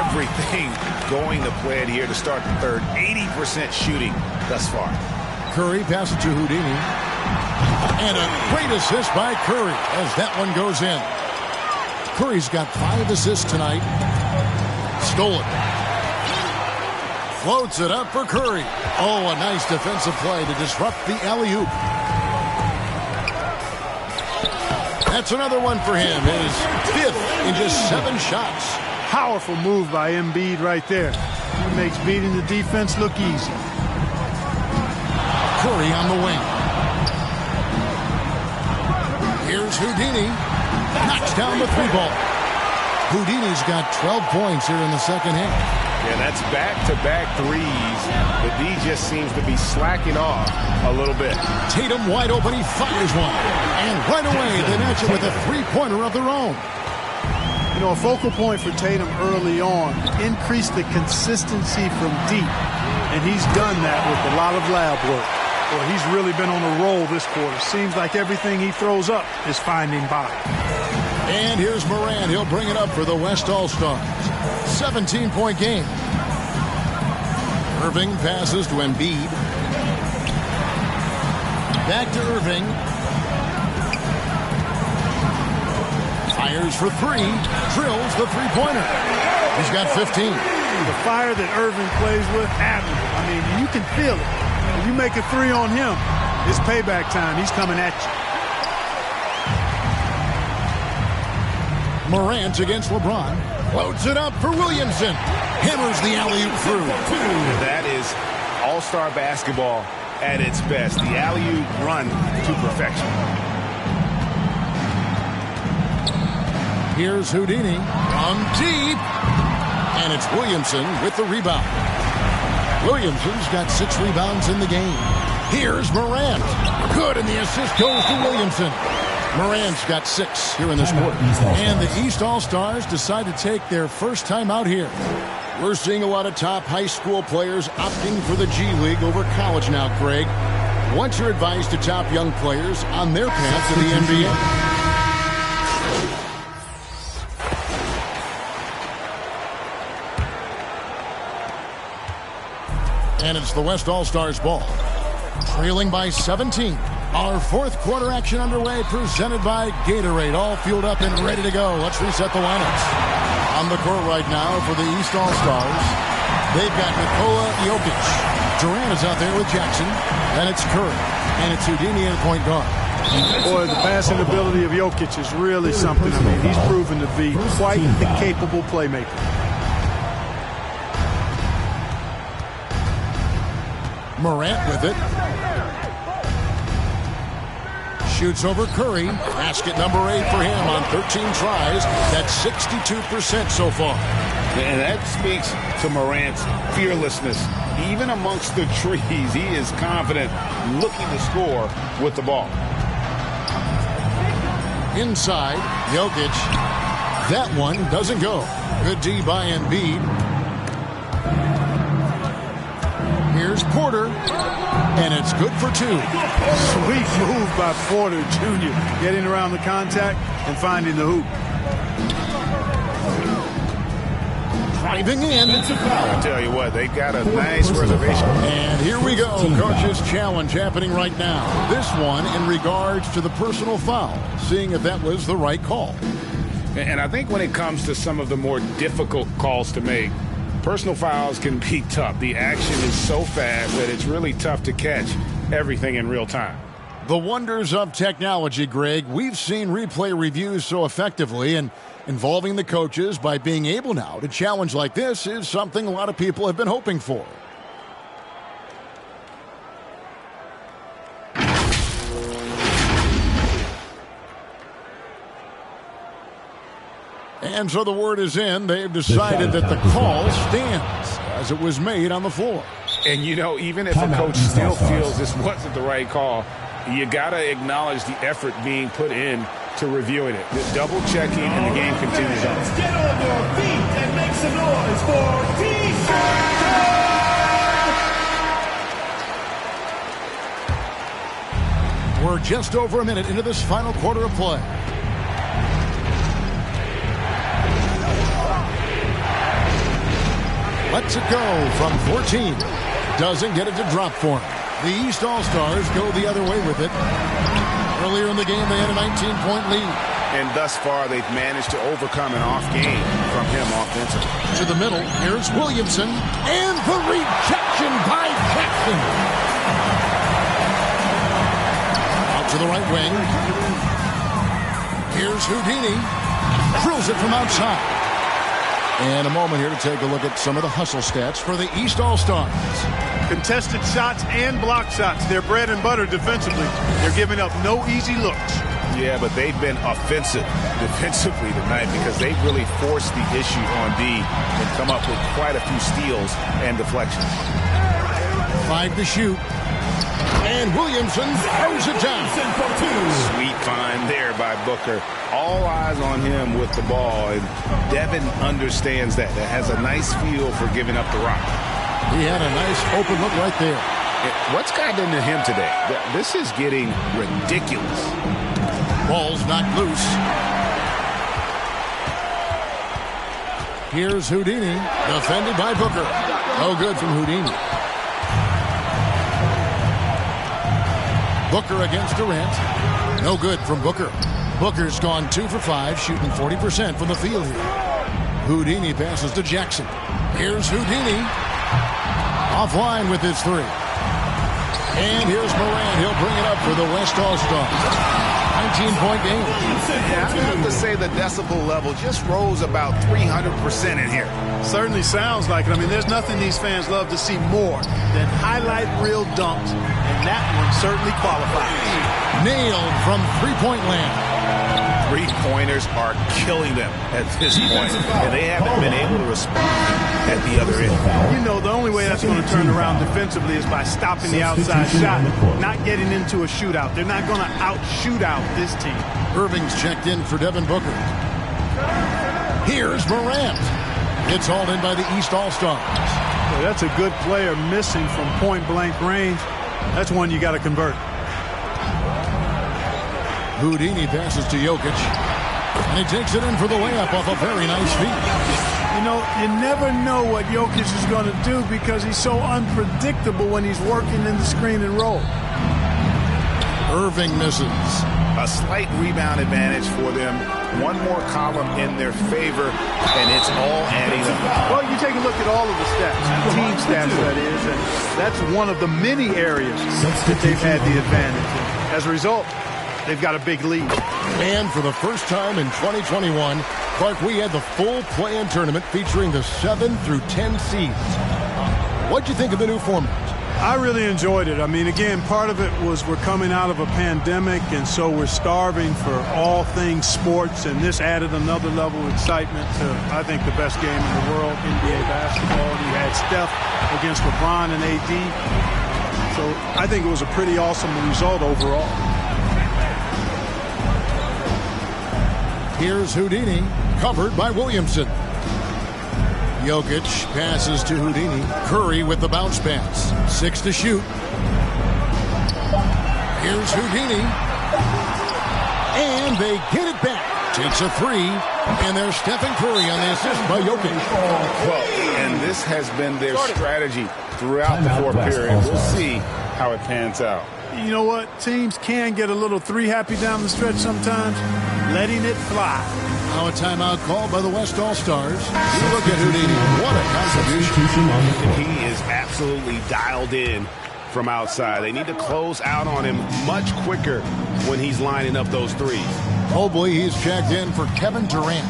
Everything going to plan here to start the third. 80% shooting thus far. Curry passes to Houdini. And a great assist by Curry as that one goes in. Curry's got 5 assists tonight. Stolen. Floats it up for Curry. Oh, a nice defensive play to disrupt the alley-oop. That's another one for him. His 5th in just 7 shots. Powerful move by Embiid right there. He makes beating the defense look easy. Curry on the wing. Here's Houdini. Knocks down the 3-ball. Houdini's got 12 points here in the second half. Yeah, that's back-to-back threes. The D just seems to be slacking off a little bit. Tatum wide open. He fires one. And right away, they match it with a 3-pointer of their own. You know, a focal point for Tatum early on, increase the consistency from deep. And he's done that with a lot of lab work. Well, he's really been on a roll this quarter. Seems like everything he throws up is finding bottom. And here's Morant. He'll bring it up for the West All-Stars. 17-point game. Irving passes to Embiid. Back to Irving. Fires for 3. Drills the 3-pointer. He's got 15. The fire that Irving plays with, admirable. I mean, you can feel it. When you make a 3 on him, it's payback time. He's coming at you. Morant against LeBron. Loads it up for Williamson. Hammers the alley-oop through. That is all-star basketball at its best. The alley-oop run to perfection. Here's Houdini from deep. And it's Williamson with the rebound. Williamson's got 6 rebounds in the game. Here's Morant. Good, and the assist goes to Williamson. Morant's got 6 here in this quarter. And the East All-Stars decide to take their first time out here. We're seeing a lot of top high school players opting for the G League over college now, Greg. What's your advice to top young players on their path to the NBA? And it's the West All-Stars ball. Trailing by 17. Our 4th quarter action underway, presented by Gatorade. All fueled up and ready to go. Let's reset the lineups. On the court right now for the East All-Stars, they've got Nikola Jokic. Durant is out there with Jackson. Then it's Curry. And it's Houdini at point guard. Boy, the passing ability of Jokic is really something. I mean, he's proven to be quite the capable playmaker. Morant with it. Shoots over Curry. Basket number 8 for him on 13 tries. That's 62% so far. And that speaks to Morant's fearlessness. Even amongst the trees, he is confident, looking to score with the ball. Inside, Jokic. That one doesn't go. Good D by Embiid. Here's Porter, and it's good for 2. Sweet move by Porter Jr. Getting around the contact and finding the hoop. Driving in. I tell you what, they got a nice reservation. And here we go. Coach's challenge happening right now. This one in regards to the personal foul, seeing if that was the right call. And I think when it comes to some of the more difficult calls to make, personal fouls can be tough. The action is so fast that it's really tough to catch everything in real time. The wonders of technology, Greg. We've seen replay reviews so effectively, and involving the coaches by being able now to challenge like this is something a lot of people have been hoping for. And so the word is in. They've decided that the call stands as it was made on the floor. And, you know, even if a coach still feels this wasn't the right call, you got to acknowledge the effort being put in to reviewing it. The double checking, and the game continues on. Get on your feet and make some noise for We're just over a minute into this final quarter of play. Lets it go from 14. Doesn't get it to drop for him. The East All-Stars go the other way with it. Earlier in the game, they had a 19-point lead. And thus far, they've managed to overcome an off game from him offensively. To the middle, here's Williamson. And the rejection by Jackson. Out to the right wing. Here's Houdini. Drills it from outside. And a moment here to take a look at some of the hustle stats for the East All-Stars. Contested shots and block shots. They're bread and butter defensively. They're giving up no easy looks. Yeah, but they've been offensive defensively tonight because they've really forced the issue on D and come up with quite a few steals and deflections. 5 to shoot. And Williamson throws it down. Sweet find there by Booker. All eyes on him with the ball, and Devin understands that. That has a nice feel for giving up the rock. He had a nice open look right there. What's gotten into him today? This is getting ridiculous. Ball's knocked loose. Here's Houdini, defended by Booker. No good from Houdini. Booker against Durant. No good from Booker. Booker's gone 2 for 5, shooting 40% from the field here. Houdini passes to Jackson. Here's Houdini. Offline with his 3. And here's Morant. He'll bring it up for the West All-Stars. 19-point game. Yeah, I have to say the decibel level just rose about 300% in here. Certainly sounds like it. I mean, there's nothing these fans love to see more than highlight reel dunks, and that one certainly qualifies. Nailed from three-point land. Three-pointers are killing them at this point, and they haven't been able to respond at the other end. You know, the only way that's going to turn around defensively is by stopping the outside shot, not getting into a shootout. They're not going to out-shoot out this team. Irving's checked in for Devin Booker. Here's Morant. It's hauled in by the East All-Stars. Well, that's a good player missing from point-blank range. That's one you got to convert. Houdini passes to Jokic, and he takes it in for the layup off a very nice feed. You know, you never know what Jokic is going to do because he's so unpredictable when he's working in the screen and roll. Irving misses. A slight rebound advantage for them. One more column in their favor, and it's all adding up. Well, you take a look at all of the stats, team stats that is, and that's one of the many areas that they've had the advantage. And as a result, they've got a big lead. And for the first time in 2021, Clark, we had the full play-in tournament featuring the 7 through 10 seeds. What'd you think of the new format? I really enjoyed it. I mean, again, part of it was we're coming out of a pandemic, and so we're starving for all things sports, and this added another level of excitement to, I think, the best game in the world, NBA basketball. And you had Steph against LeBron and AD. So I think it was a pretty awesome result overall. Here's Houdini, covered by Williamson. Jokic passes to Houdini. Curry with the bounce pass. 6 to shoot. Here's Houdini. And they get it back. Takes a 3. And there's Stephen Curry on the assist by Jokic. Well, and this has been their strategy throughout the fourth period. We'll see how it pans out. You know what? Teams can get a little 3-happy down the stretch sometimes. Letting it fly. Now a timeout called by the West All-Stars. Look at Houdini. What a contribution. He is absolutely dialed in from outside. They need to close out on him much quicker when he's lining up those threes. Mobley, he's checked in for Kevin Durant.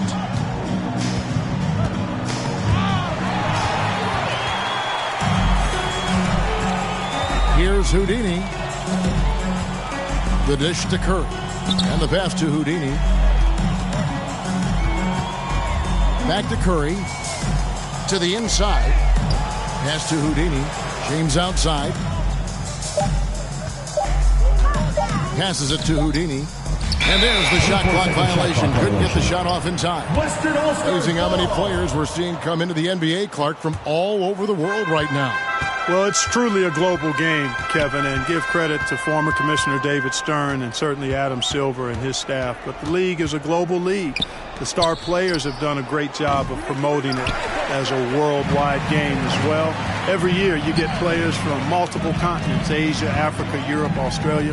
Here's Houdini. The dish to Curry. And the pass to Houdini. Back to Curry. To the inside. Pass to Houdini. James outside. Passes it to Houdini. And there's the shot clock violation. Couldn't get the shot off in time. Amazing how many players we're seeing come into the NBA, Clark, from all over the world right now. Well, it's truly a global game, Kevin, and give credit to former Commissioner David Stern and certainly Adam Silver and his staff. But the league is a global league. The star players have done a great job of promoting it as a worldwide game as well. Every year you get players from multiple continents, Asia, Africa, Europe, Australia.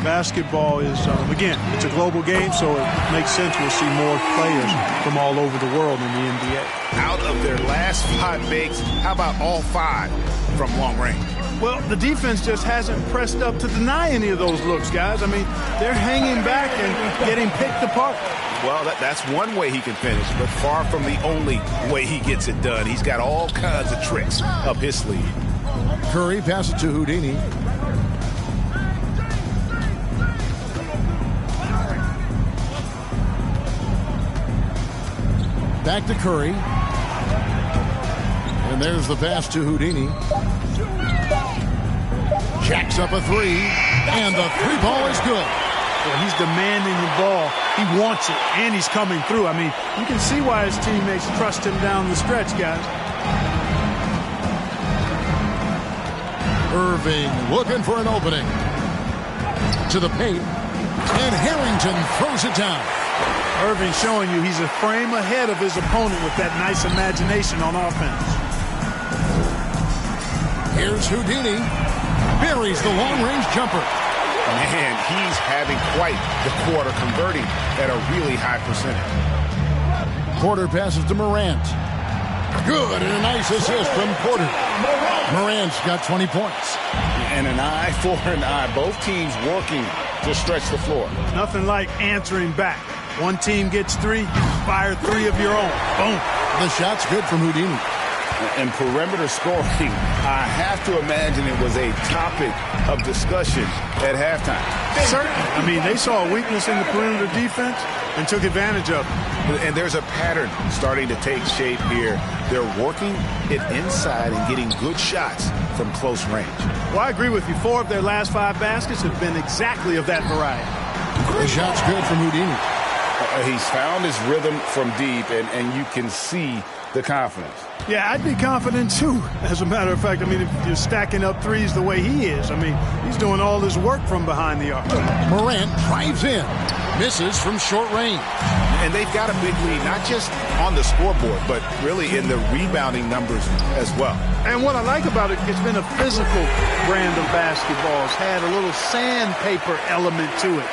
Basketball is, again, it's a global game, so it makes sense we'll see more players from all over the world in the NBA. Out of their last 5 makes, how about all 5 from long range? Well, the defense just hasn't pressed up to deny any of those looks, guys. I mean, they're hanging back and getting picked apart. Well, that's one way he can finish, but far from the only way he gets it done. He's got all kinds of tricks up his sleeve. Curry passes to Houdini. Back to Curry. And there's the pass to Houdini. Jacks up a 3. And the 3 ball is good. Well, he's demanding the ball. He wants it, and he's coming through. I mean, you can see why his teammates trust him down the stretch, guys. Irving looking for an opening. To the paint. And Harrington throws it down. Irving showing you he's a frame ahead of his opponent with that nice imagination on offense. Here's Houdini. Buries the long-range jumper. Man, he's having quite the quarter, converting at a really high percentage. Porter passes to Morant. Good, and a nice assist from Porter. Morant's got 20 points. And an eye for an eye. Both teams working to stretch the floor. Nothing like answering back. One team gets 3, fire 3 of your own. Boom. The shot's good from Houdini. And perimeter scoring, I have to imagine it was a topic of discussion at halftime. Certainly. I mean, they saw a weakness in the perimeter defense and took advantage of it. And there's a pattern starting to take shape here. They're working it inside and getting good shots from close range. Well, I agree with you. 4 of their last 5 baskets have been exactly of that variety. The shot's good from Houdini. He's found his rhythm from deep, and you can see the confidence. Yeah, I'd be confident too. As a matter of fact, I mean, if you're stacking up threes the way he is, I mean, he's doing all his work from behind the arc. Morant drives in, misses from short range. And they've got a big lead, not just on the scoreboard, but really in the rebounding numbers as well. And what I like about it, it's been a physical brand of basketball. It's had a little sandpaper element to it,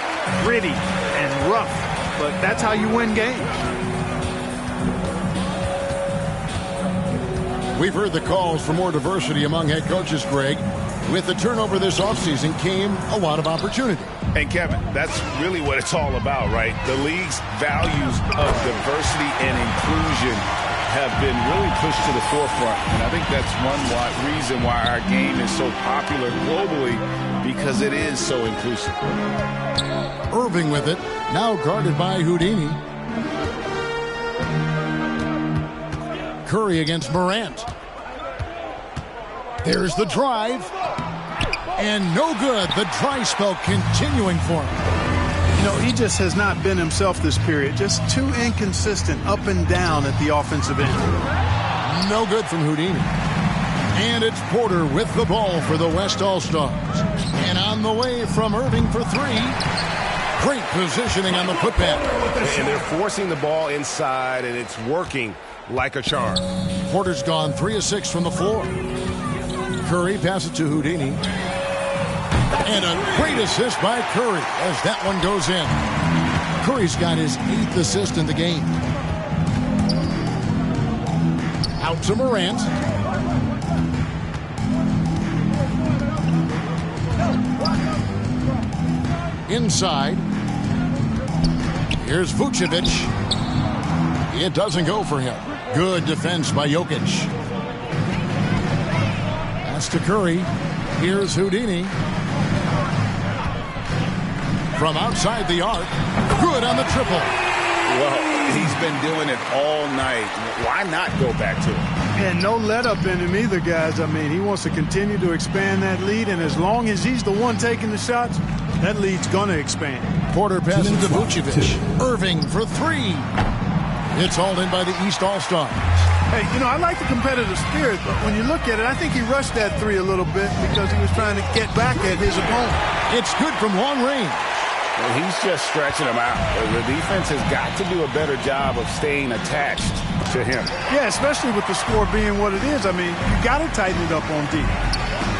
gritty and rough, but that's how you win games. We've heard the calls for more diversity among head coaches, Greg. With the turnover this offseason came a lot of opportunity. And Kevin, that's really what it's all about, right? The league's values of diversity and inclusion have been really pushed to the forefront. And I think that's one reason why our game is so popular globally, because it is so inclusive. Irving with it, now guarded by Houdini. Curry against Morant. There's the drive. And no good. The dry spell continuing for him. You know, he just has not been himself this period. Just too inconsistent up and down at the offensive end. No good from Houdini. And it's Porter with the ball for the West All-Stars. And on the way from Irving for 3. Great positioning on the putback. And they're forcing the ball inside, and it's working like a charm. Porter's gone 3 of 6 from the floor. Curry passes to Houdini. And a great assist by Curry as that one goes in. Curry's got his 8th assist in the game. Out to Morant. Inside. Here's Vucevic. It doesn't go for him. Good defense by Jokic. Pass to Curry. Here's Houdini. From outside the arc. Good on the triple. Well, he's been doing it all night. Why not go back to it? And no let up in him either, guys. I mean, he wants to continue to expand that lead, and as long as he's the one taking the shots, that lead's going to expand. Porter passes to Vucevic. Irving for 3. It's hauled in by the East All-Stars. Hey, you know, I like the competitive spirit, but when you look at it, I think he rushed that three a little bit because he was trying to get back at his opponent. It's good from long range. Well, he's just stretching him out. The defense has got to do a better job of staying attached to him. Yeah, especially with the score being what it is. I mean, you got to tighten it up on D.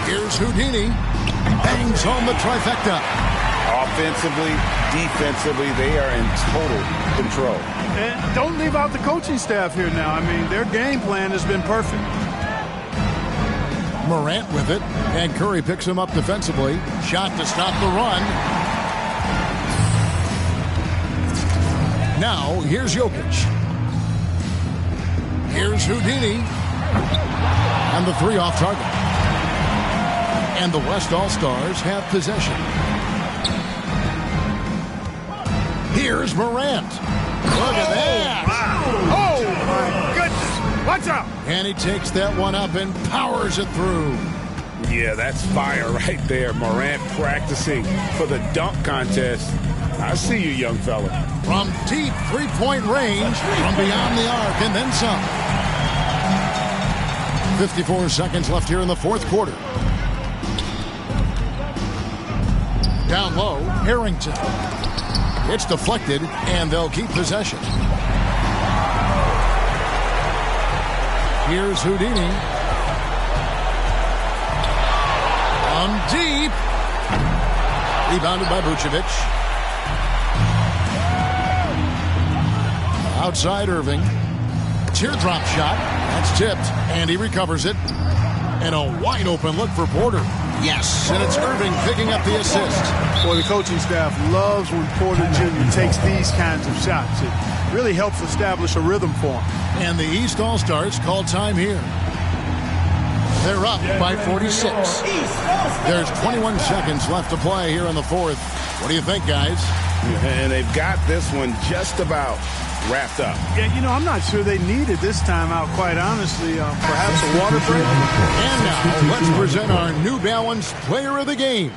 Here's Houdini. Bangs home the trifecta. Offensively, defensively, they are in total control. And don't leave out the coaching staff here now. I mean, their game plan has been perfect. Morant with it, and Curry picks him up defensively. Shot to stop the run. Now, here's Jokic. Here's Houdini. And the three off target. And the West All-Stars have possession. Here's Morant. Look at that. Wow. Oh, my goodness. Watch out. And he takes that one up and powers it through. Yeah, that's fire right there. Morant practicing for the dunk contest. I see you, young fella. From deep three-point range, from beyond the arc, and then some. 54 seconds left here in the fourth quarter. Down low, Harrington. It's deflected, and they'll keep possession. Here's Houdini. From deep. Rebounded by Vucevic. Outside Irving. Teardrop shot. That's tipped, and he recovers it. And a wide open look for Porter. Yes, and it's Irving picking up the assist. Well, the coaching staff loves when Porter Jr. takes these kinds of shots. It really helps establish a rhythm for him. And the East All-Stars call time here. They're up by 46. There's 21 seconds left to play here in the fourth. What do you think, guys? And they've got this one just about wrapped up. Yeah, you know, I'm not sure they needed this timeout, quite honestly. Perhaps a water break. And now, let's present our New Balance player of the game,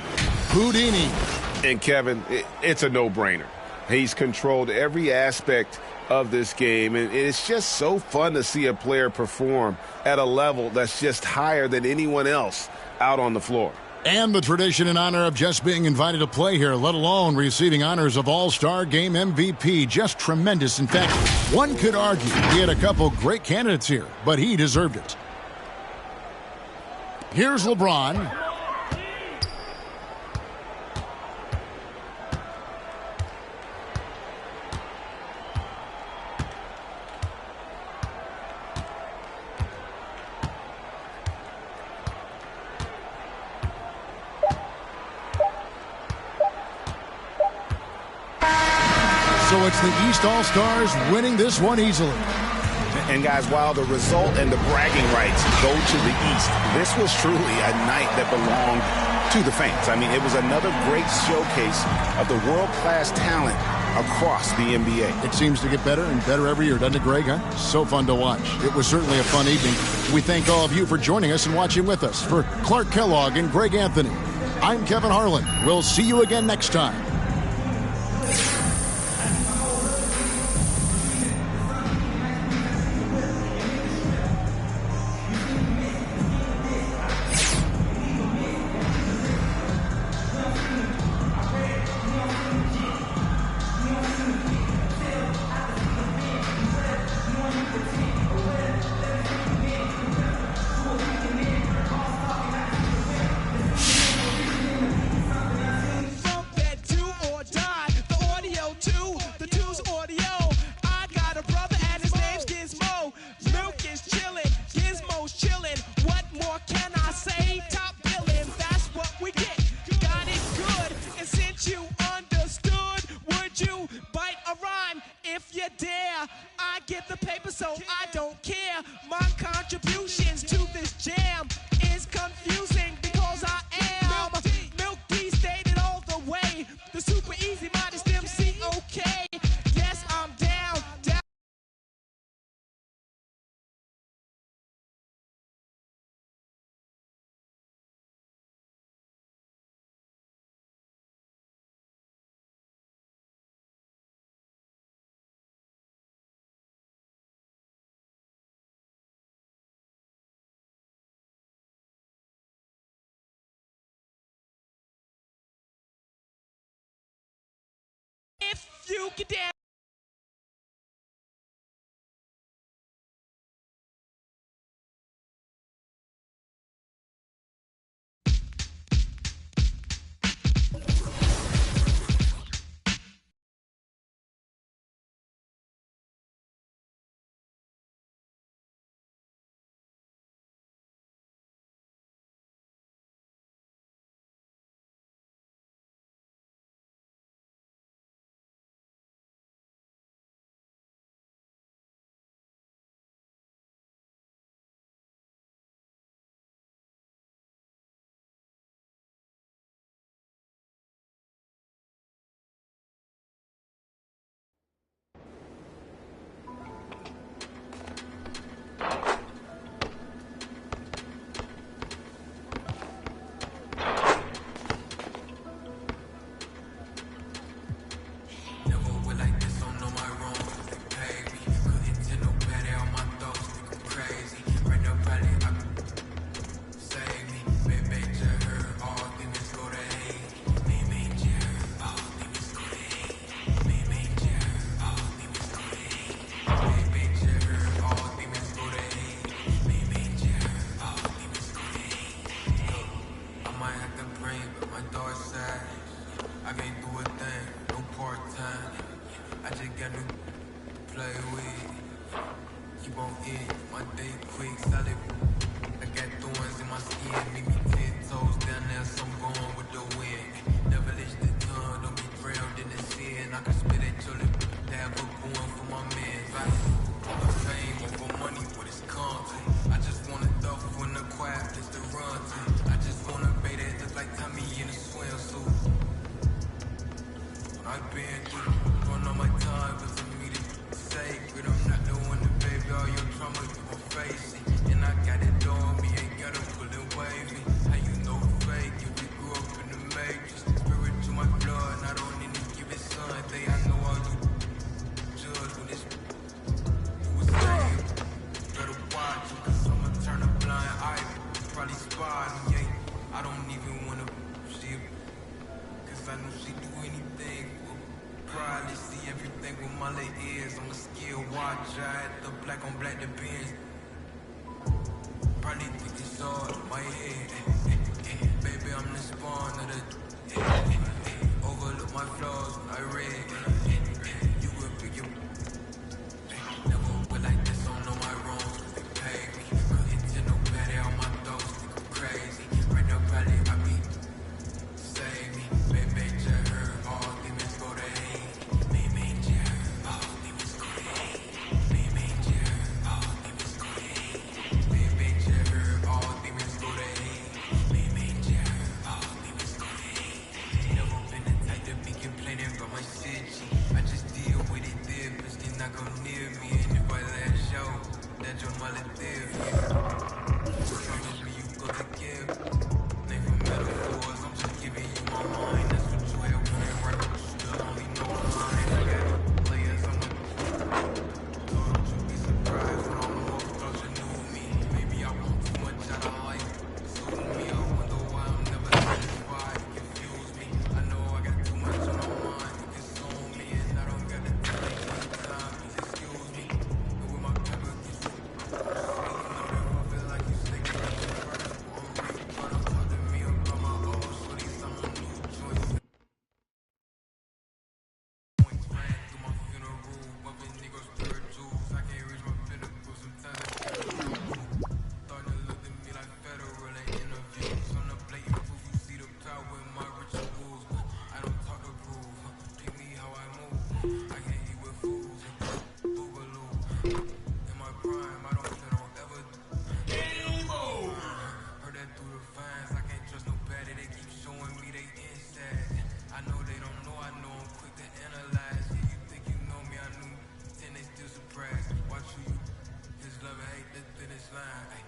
Houdini. And Kevin, it's a no-brainer. He's controlled every aspect of this game, and it's just so fun to see a player perform at a level that's just higher than anyone else out on the floor. And the tradition and honor of just being invited to play here, let alone receiving honors of All-Star Game MVP. Just tremendous. In fact, one could argue he had a couple great candidates here, but he deserved it. Here's LeBron. So it's the East All-Stars winning this one easily. And guys, while the result and the bragging rights go to the East, this was truly a night that belonged to the fans. I mean, it was another great showcase of the world-class talent across the NBA. It seems to get better and better every year, doesn't it, Greg? Huh? So fun to watch. It was certainly a fun evening. We thank all of you for joining us and watching with us. For Clark Kellogg and Greg Anthony, I'm Kevin Harlan. We'll see you again next time. You get down.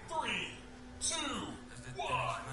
Three, two, one.